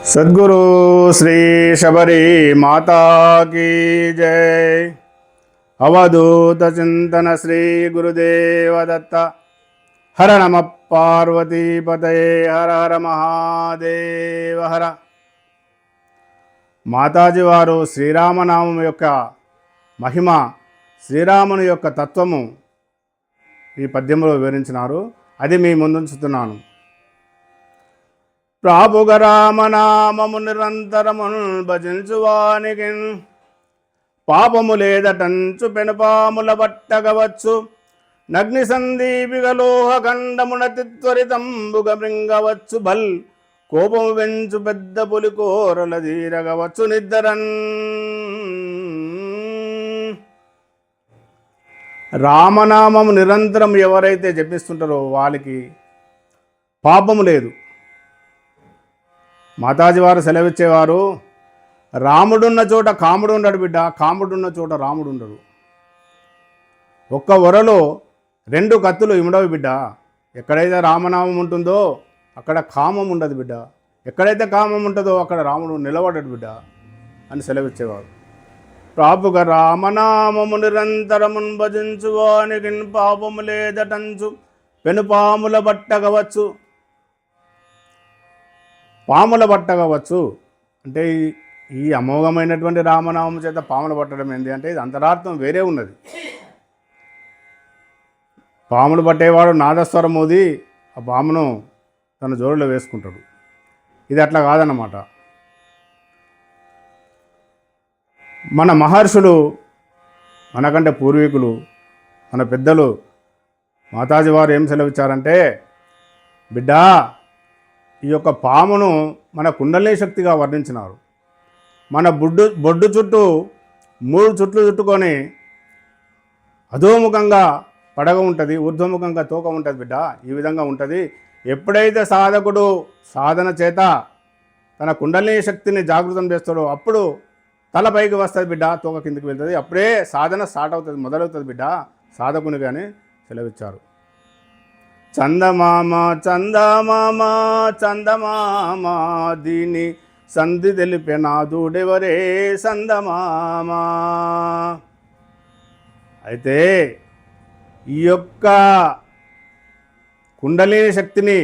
सद्गुरु श्री शबरी माता की जय। अवधूत चिंतन श्री गुरुदेव दत्त। हर नम पार्वती पतये हर हर महादेव हर। మాతాజీ వారు శ్రీరామనామం యొక్క మహిమ, శ్రీరాముని యొక్క తత్వము ఈ పద్యంలో వివరించినారు. అది మీ ముందుంచుతున్నాను. ప్రాపుగ రామనామము నిరంతరమున్ భజించువానికి పాపము లేదటంచు పెనుపాముల పట్టగవచ్చు. నగ్ని సందీపిక లోహ ఖండమునతి త్వరితంబుగ మృంగవచ్చు. బల్ కోపము వెంచు పెద్ద పులి కోరల తీరగవచ్చు నిద్దరన్. రామనామము నిరంతరం ఎవరైతే జపిస్తుంటారో వాళ్ళకి పాపము లేదు. మాతాజీ వారు సెలవిచ్చేవారు, రాముడున్న చోట కాముడు ఉండడు బిడ్డ, కాముడున్న చోట రాముడు ఉండడు. ఒక్క వరలో రెండు కత్తులు ఇముడవు బిడ్డ. ఎక్కడైతే రామనామం ఉంటుందో అక్కడ కామం ఉండదు బిడ్డ, ఎక్కడైతే కామం ఉంటుందో అక్కడ రాముడు నిలబడడు బిడ్డ అని సెలవిచ్చేవారు. ప్రాపుగ రామనామము నిరంతరమున్ భజించువానికి పాపము లేదటంచు పెనుపాముల పట్టగవచ్చు. పాముల పట్టగవచ్చు అంటే ఈ అమోఘమైనటువంటి రామనామం చేత పాములు పట్టడం ఏంటి అంటే ఇది అంతరార్థం వేరే ఉన్నది. పాములు పట్టేవాడు నాదస్వరం మోది ఆ పామును తన జోరులో వేసుకుంటాడు. ఇది అట్లా కాదన్నమాట. మన మహర్షులు, మనకంటే పూర్వీకులు, మన పెద్దలు మాతాజీ వారు ఏం సెలవిచ్చారంటే, బిడ్డా ఈ యొక్క పామును మన కుండలిని శక్తిగా వర్ణించినారు. మన బొడ్డు చుట్టూ 3 చుట్లు చుట్టుకొని అధోముఖంగా పడగ ఉంటుంది, ఊర్ధ్వముఖంగా తోక ఉంటుంది బిడ్డ. ఈ విధంగా ఉంటుంది. ఎప్పుడైతే సాధకుడు సాధన చేత తన కుండలిని శక్తిని జాగృతం చేస్తాడో అప్పుడు తల పైకి వస్తుంది బిడ్డ, తోక కిందికి వెళ్తుంది. అప్పుడే సాధన స్టార్ట్ అవుతుంది, మొదలవుతుంది బిడ్డ సాధకుని కానీ సెలవిచ్చారు. చందమామ చందమామ చందమామ దీని సంధి తెలిపే నాదుడెవరే చందమామ. అయితే ఈ యొక్క కుండలిని శక్తిని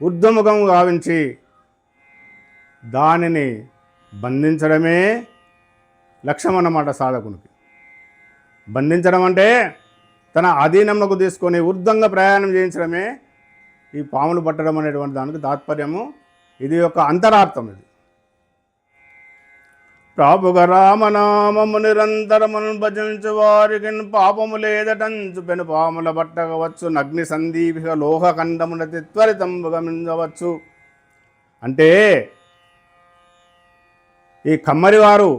ఊర్ధ్వముఖం గావించి దానిని బంధించడమే లక్ష్యం అన్నమాట సాధకునికి. బంధించడం అంటే తన అధీనంలోకి తీసుకొని ఊర్ధ్వంగా ప్రయాణం చేయించడమే ఈ పాములు పట్టడం అనేటువంటి దానికి తాత్పర్యము. ఇది యొక్క అంతరార్థం. ఇది ప్రాపుగ రామనామము నిరంతరమును భజించు వారికి పాపము లేదటంచు పెను పాముల పట్టగవచ్చు. నగ్ని సందీపిక లోహ ఖండమునతి త్వరితంబుగా మింగవచ్చు. అంటే ఈ కమ్మరివారు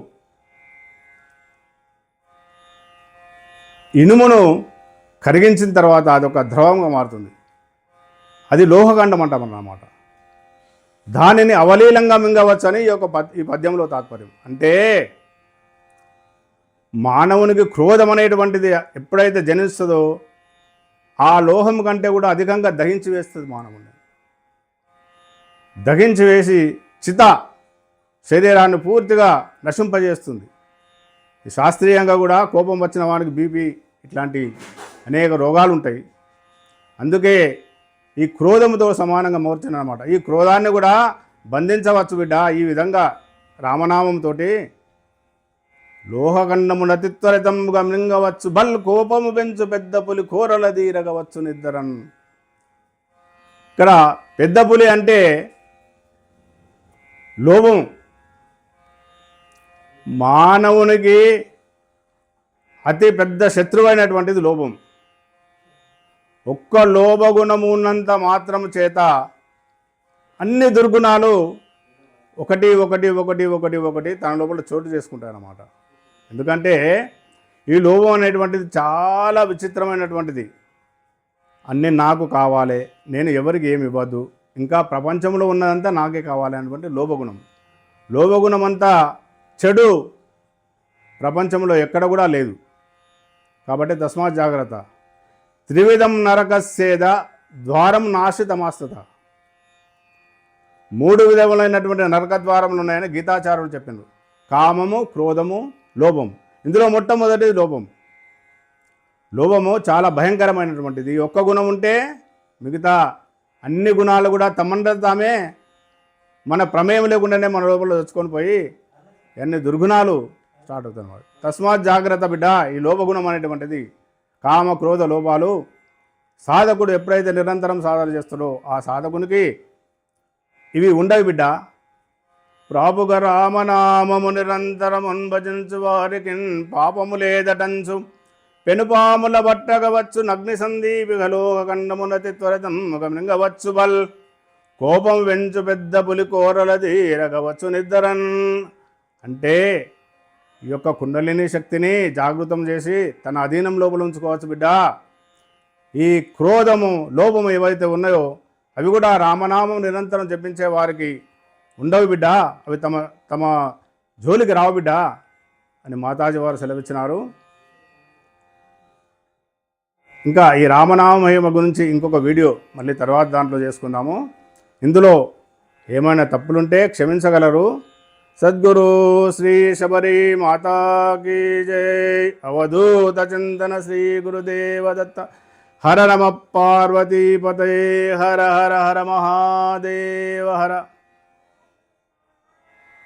ఇనుమును కరిగించిన తర్వాత అదొక ద్రవంగా మారుతుంది. అది లోహఖండం అంటామన్నమాట. దానిని అవలీలంగా మింగవచ్చు అని ఈ పద్యంలో తాత్పర్యం. అంటే మానవునికి క్రోధం అనేటువంటిది ఎప్పుడైతే జనిస్తుందో ఆ లోహం కంటే కూడా అధికంగా దహించి వేస్తుంది. మానవుని దహించి వేసి చిత శరీరాన్ని పూర్తిగా నశింపజేస్తుంది. ఈ శాస్త్రీయంగా కూడా కోపం వచ్చిన వానికి బీపీ ఇట్లాంటి అనేక రోగాలు ఉంటాయి. అందుకే ఈ క్రోధముతో సమానంగా మోర్చను అనమాట. ఈ క్రోధాన్ని కూడా బంధించవచ్చు బిడ్డ ఈ విధంగా రామనామంతో. లోహఖండమునతి త్వరితంబుగా మృంగవచ్చు. బల్ కోపము పెంచు పెద్ద పులి కోరల తీరగవచ్చు నిద్దరన్. ఇక్కడ పెద్ద పులి అంటే లోభం. మానవునికి అతి పెద్ద శత్రువైనటువంటిది లోభం. ఒక్క లోభగుణము ఉన్నంత మాత్రం చేత అన్ని దుర్గుణాలు ఒకటి ఒకటి ఒకటి ఒకటి ఒకటి తన లోపల చోటు చేసుకుంటాయన్నమాట. ఎందుకంటే ఈ లోభం అనేటువంటిది చాలా విచిత్రమైనటువంటిది. అన్నీ నాకు కావాలి, నేను ఎవరికి ఏమి ఇవ్వద్దు, ఇంకా ప్రపంచంలో ఉన్నదంతా నాకే కావాలి అనేటువంటి లోభగుణం. లోభగుణం అంతా చెడు, ప్రపంచంలో ఎక్కడ కూడా లేదు. కాబట్టి తస్మాత్ జాగ్రత్త. త్రివిధం నరకస్యేద ద్వారం నాశితమాస్తత. 3 విధములైనటువంటి నరకద్వారములు ఉన్నాయని గీతాచార్యులు చెప్పిండ్రు. కామము, క్రోధము, లోభం. ఇందులో మొట్టమొదటిది లోభం. లోభము చాలా భయంకరమైనటువంటిది. ఒక్క గుణం ఉంటే మిగతా అన్ని గుణాలు కూడా తమంతట తామే మన ప్రమేయం లేకుండానే మన లోపల తెచ్చుకొని పోయి అన్ని దుర్గుణాలు స్టార్ట్ అవుతున్నమాట. తస్మాత్ జాగ్రత్త బిడ్డ. ఈ లోభగుణం అనేటువంటిది, కామ క్రోధ లోభాలు సాధకుడు ఎప్పుడైతే నిరంతరం సాధన చేస్తాడో ఆ సాధకునికి ఇవి ఉండవి బిడ్డ. ప్రాపుగ రామనామము నిరంతరమున్ భజించు వారికి పాపము లేదటంచు పెనుపాముల బట్టగవచ్చు నగ్ని సందీపిగలోక ఖండమునతి త్వరతం ముఖమింగవచ్చు బల్ కోపం వెంచు పెద్ద పులి కోరల తీరగవచ్చు నిద్రన్. అంటే ఈ యొక్క కుండలిని శక్తిని జాగృతం చేసి తన అధీనం లోపల ఉంచుకోవచ్చు బిడ్డ. ఈ క్రోధము లోభము ఏవైతే ఉన్నాయో అవి కూడా రామనామం నిరంతరం జపించే వారికి ఉండవు బిడ్డ. అవి తమ జోలికి రావు బిడ్డ అని మాతాజీ వారు సెలవిచ్చినారు. ఇంకా ఈ రామనామ మహిమ గురించి ఇంకొక వీడియో మళ్ళీ తర్వాత దాంట్లో చేసుకుందాము. ఇందులో ఏమైనా తప్పులుంటే క్షమించగలరు. సద్గురు శ్రీ శబరి మాతాకి జై. అవధూత చింతన శ్రీ గురుదేవదత్త. హర నమ పార్వతీపతయే. హర హర హర మహాదేవ హర.